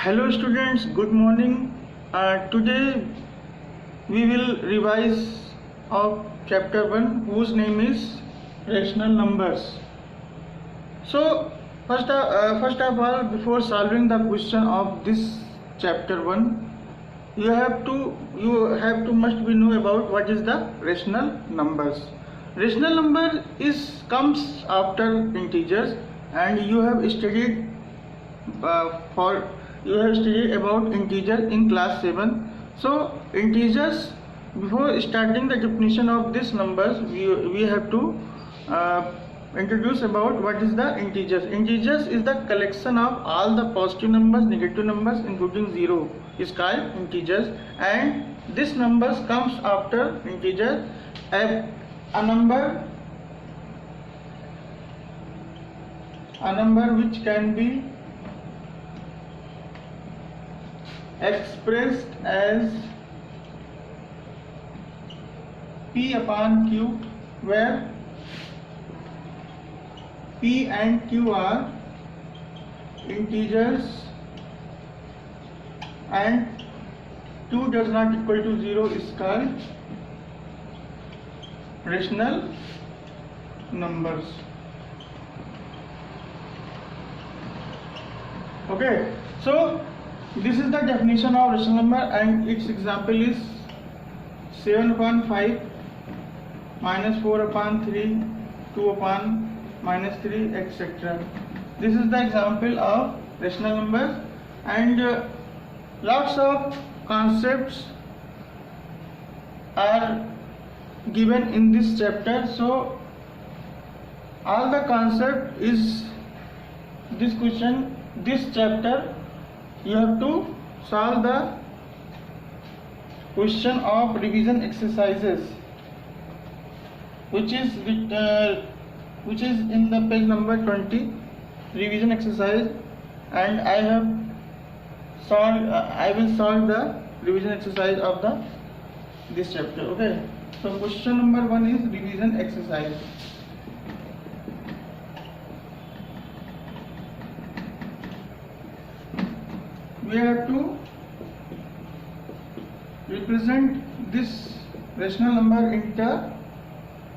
Hello students, good morning. Today we will revise of chapter 1 whose name is rational numbers. So first of all, before solving the question of this chapter 1, you have to must be know about what is the rational numbers. Rational number comes after integers, and you have studied about integer in class 7. So integers, before starting the definition of these numbers, we have to introduce about what is the integers. Integers is the collection of all the positive numbers, negative numbers including 0 is called integers, and this numbers comes after integer. A number which can be expressed as P upon Q, where P and Q are integers and Q does not equal to 0 is called rational numbers. Okay, so this is the definition of rational number, and its example is 7 upon 5, minus 4 upon 3, 2 upon minus 3, etc. This is the example of rational numbers, and lots of concepts are given in this chapter. So all the concept is this chapter. You have to solve the question of revision exercises, which is in the page number 20, revision exercise, and I will solve the revision exercise of this chapter. Okay, so question number 1 is revision exercise. We have to represent this rational number into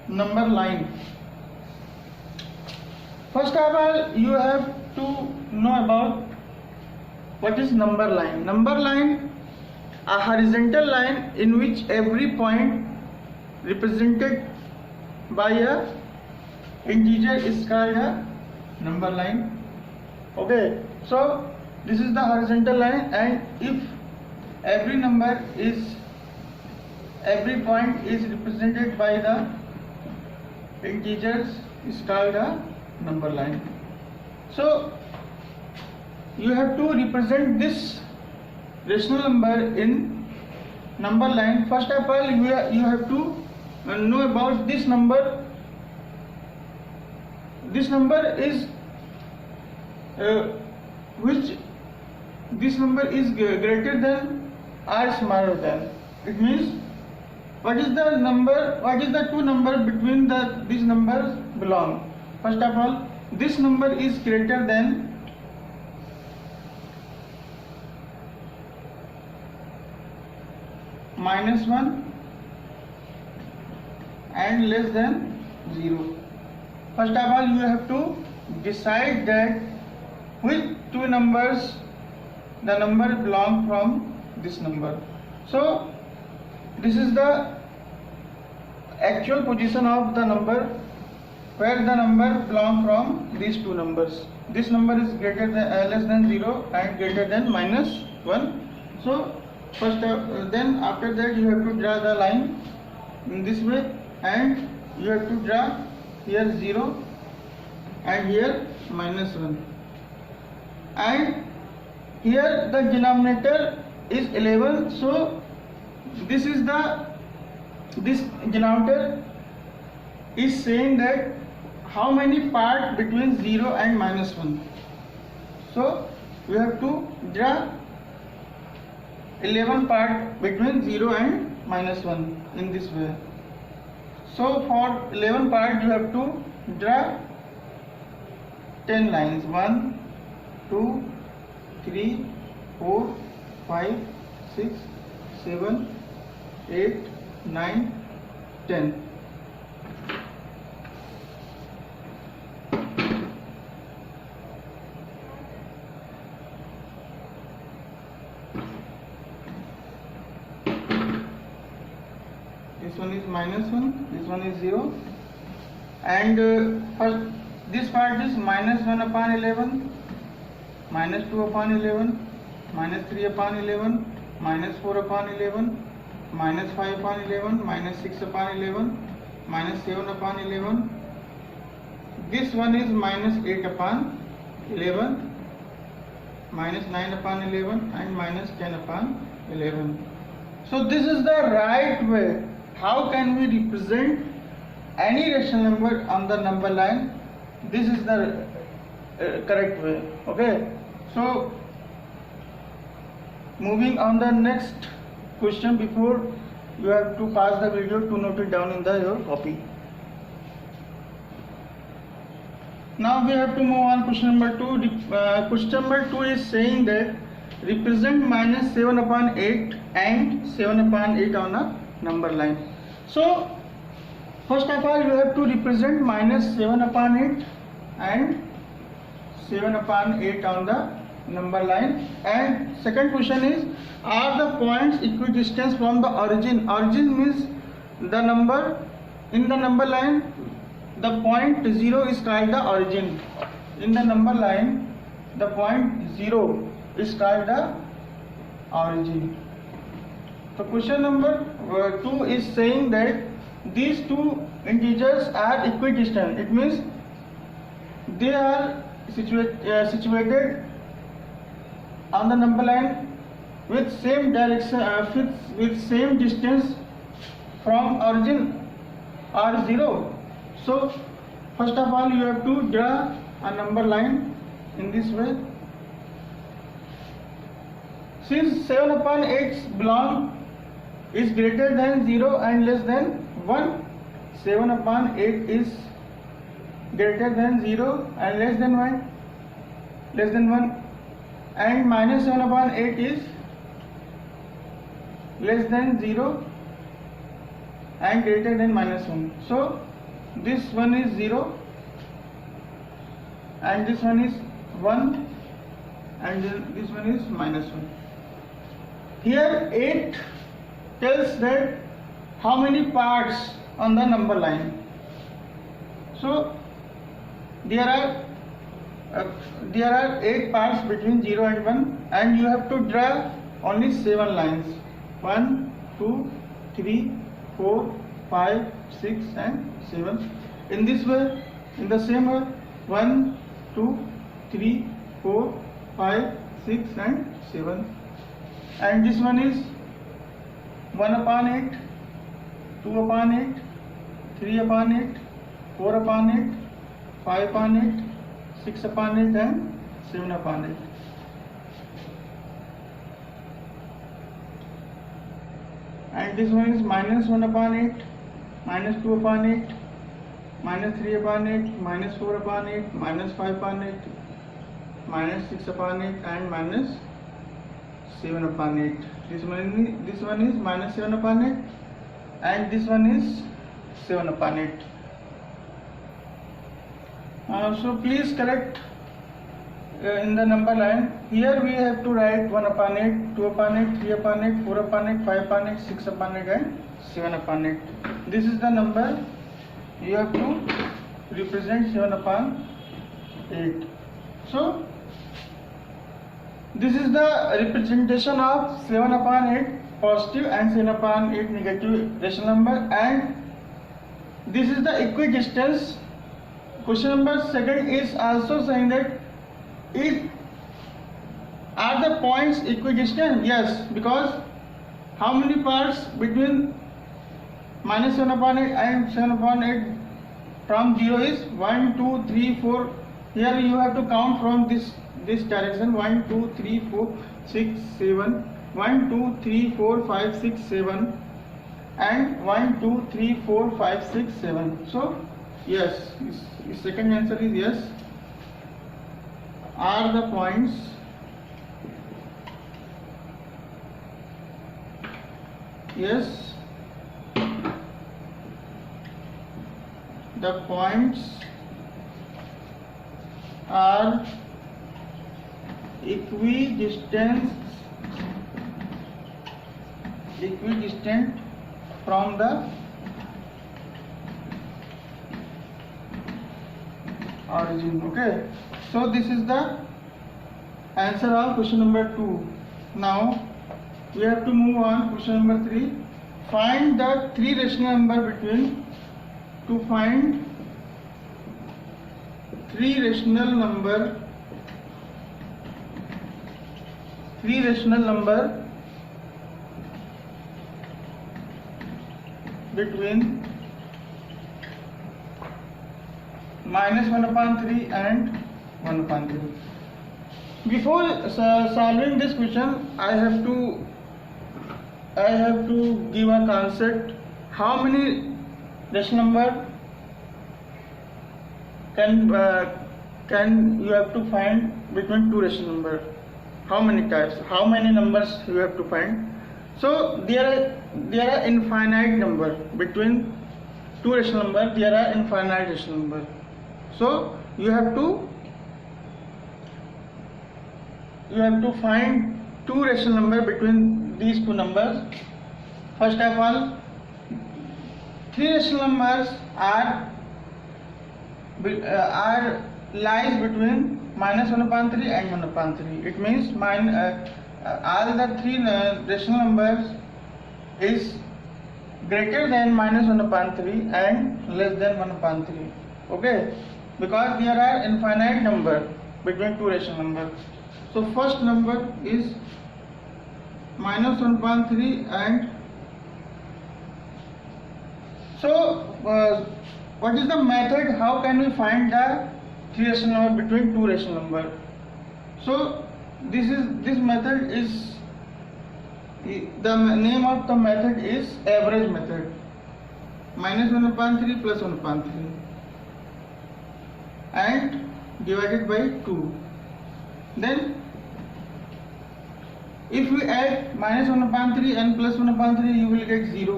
number line. First of all, you have to know about what is number line. Number line, a horizontal line in which every point represented by a integer is called a number line. Okay, so this is the horizontal line, and if every point is represented by the integers is called a number line. So you have to represent this rational number in number line. First of all, you have to know about this number. This number is this number is greater than or smaller than. It means what is the two numbers between these numbers belong. First of all, this number is greater than -1 and less than 0. First of all, you have to decide that which two numbers the number belong from this number. So this is the actual position of the number, where the number belong from these two numbers. This number is greater than less than 0 and greater than -1. So then after that you have to draw the line in this way, and you have to draw here 0 and here -1, and here the denominator is 11. So this denominator is saying that how many part between 0 and -1. So you have to draw 11 part between 0 and -1 in this way. So for 11 part you have to draw 10 lines. 1, 2, 3, 4, 5, 6, 7, 8, 9, 10. This one is -1, this one is 0, and first this part is -1 upon 11, -2 upon 11, -3 upon 11, -4 upon 11, -5 upon 11, -6 upon 11, -7 upon 11. This one is -8 upon 11, -9 upon 11, and -10 upon 11. So this is the right way. How can we represent any rational number on the number line? This is the correct way. Okay. So moving on the next question, before you have to pause the video to note it down in your copy. Now we have to move on question number 2. Question number 2 is saying that represent -7 upon 8 and 7 upon 8 on a number line. So first of all you have to represent -7 upon 8 and 7 upon 8 on the number line. And second question is, are the points equidistant from the origin? Origin means the number in the number line. The point 0 is called the origin. In the number line, the point 0 is called the origin. So question number 2 is saying that these two integers are equidistant. It means they are situated on the number line with same direction, with same distance from origin or 0. So first of all you have to draw a number line in this way. Since 7 upon 8 is greater than 0 and less than 1, 7 upon 8 is greater than 0 and less than 1, and -7 upon 8 is less than 0 and greater than -1. So this one is 0 and this one is 1 and this one is -1. Here 8 tells that how many parts on the number line. So there are 8 parts between 0 and 1, and you have to draw only 7 lines. 1, 2, 3, 4, 5, 6 and 7. In this way, in the same way, 1, 2, 3, 4, 5, 6 and 7. And this one is 1 upon 8, 2 upon 8, 3 upon 8, 4 upon 8, 5 upon 8, 6 upon 8 and 7 upon 8. And this one is -1 upon 8, -2 upon 8, -3 upon 8, -4 upon 8, -5 upon 8, -6 upon 8 and -7 upon 8. This one is -7 upon 8 and this one is 7 upon 8. So please correct in the number line. Here we have to write 1 upon 8, 2 upon 8, 3 upon 8, 4 upon 8, 5 upon 8, 6 upon 8 and 7 upon 8. This is the number you have to represent 7 upon 8. So this is the representation of 7 upon 8 positive and 7 upon 8 negative rational number, and this is the equidistance. Question number 2 is also saying that are the points equidistant? Yes, because how many parts between -7 upon 8 and 7 upon 8 from 0 is 1, 2, 3, 4. Here you have to count from this direction. 1, 2, 3, 4, 6, 7. 1, 2, 3, 4, 5, 6, 7. And 1, 2, 3, 4, 5, 6, 7. So yes, the second answer is yes. Are the points yes, the points are equidistant from the origin. Okay, so this is the answer of question number 2. Now we have to move on question number 3. Find the three rational number between to find three rational number between -1/3 and 1/3. Before solving this question, I have to give a concept. How many rational number can you have to find between two rational number? How many types? How many numbers you have to find? So there are infinite number between two rational number. There are infinite rational number. So you have to find two rational number between these two numbers. First of all, three rational numbers are lies between -1/3 and 1/3. It means all the three rational numbers is greater than -1/3 and less than 1/3. Okay, because there are infinite number between two rational numbers. So first number is -1/3 and so what is the method? How can we find the three rational number between two rational number? So this method is, the name of the method is average method. -1/3 plus 1/3 and divided by 2. Then if we add -1/3 and plus 1/3, you will get 0,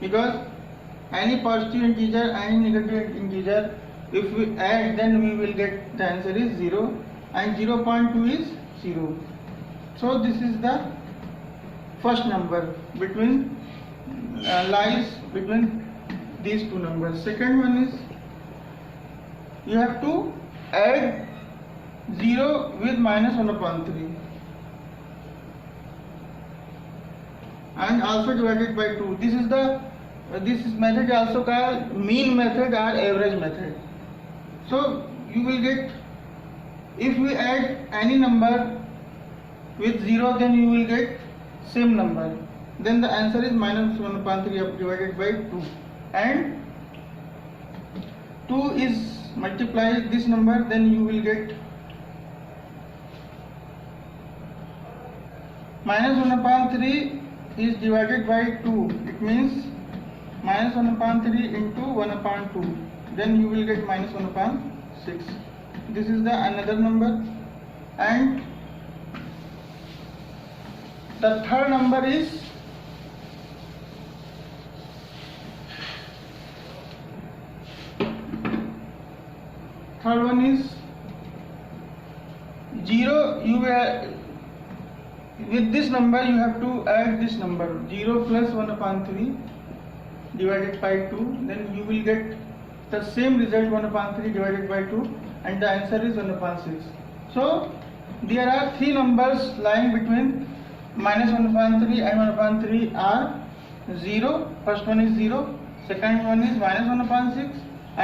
because any positive integer, any negative integer, if we add, then we will get the answer is 0, and 0.2 is 0. So this is the first number between lies between these two numbers. Second one is you have to add 0 with -1/3 and also divided by 2. This method also called mean method or average method. So you will get, if we add any number with 0, then you will get same number. Then the answer is -1/3 divided by 2, and 2 is multiply this number, then you will get -1/3 is divided by 2. It means -1/3 into 1/2. Then you will get -1/6. This is the another number, and the third number is third one is 0. You will, with this number you have to add this number 0 plus 1/3 divided by 2, then you will get the same result 1/3 divided by 2, and the answer is 1/6. So there are three numbers lying between -1/3 and 1/3 are 0. First one is 0, second one is -1/6,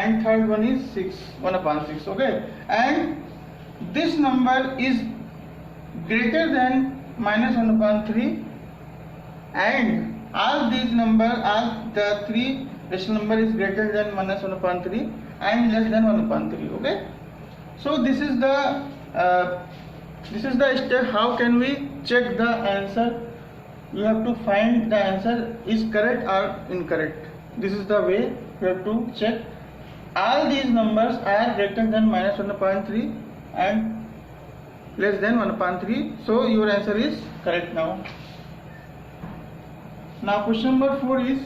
and third one is 1/6. Okay, and this number is greater than -1/3, and all these number, all the three rational number is greater than -1/3 and less than 1/3. Okay, so this is the step. How can we check the answer? You have to find the answer is correct or incorrect. This is the way you have to check. All these numbers are greater than -1/3 and less than 1/3. So your answer is correct now. Now question number 4 is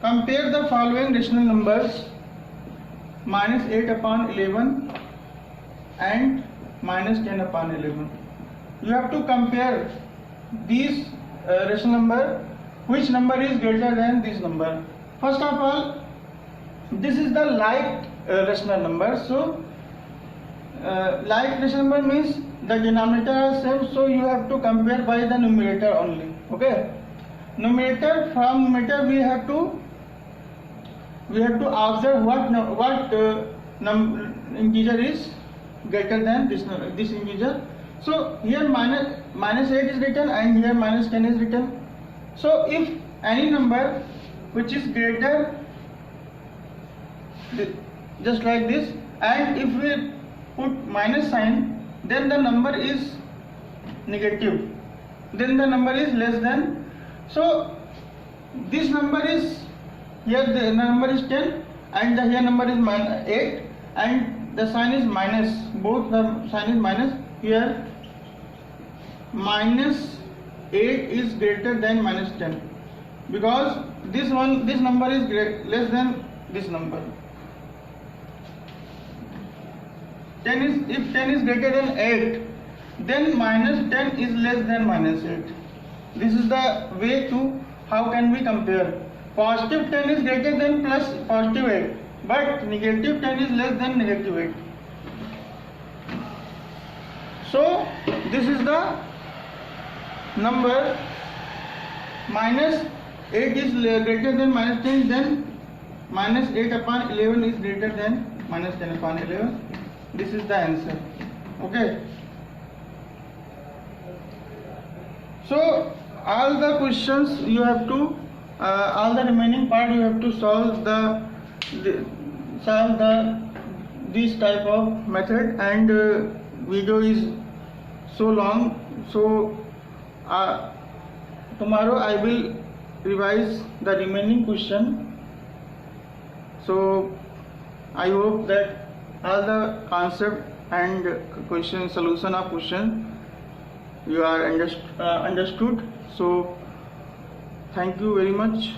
compare the following rational numbers minus 8 upon 11 and minus 10 upon 11. You have to compare these rational number, which number is greater than this number. First of all, this is the like rational number. So like rational number means the denominator are same, so you have to compare by the numerator only. Okay, numerator, from numerator we have to observe what integer is greater than this integer. So here minus 8 is written and here minus 10 is written. So if any number which is greater, just like this, and if we put minus sign, then the number is negative, then the number is less than. So this number is, here the number is 10 and the here number is 8 and the sign is minus, both the sign is minus. Here minus 8 is greater than minus 10 because this number is less than this number. If 10 is greater than 8, then minus 10 is less than minus 8. This is the way to how can we compare. Positive 10 is greater than plus positive 8, but negative 10 is less than negative 8. So this is the number minus 8 is greater than minus 10, then minus 8 upon 11 is greater than minus 10 upon 11. This is the answer. Okay. So all the questions you have to, all the remaining part you have to solve this type of method, and video is so long. So tomorrow I will revise the remaining question. So I hope that all the concept and question solution of question you are understood. So thank you very much.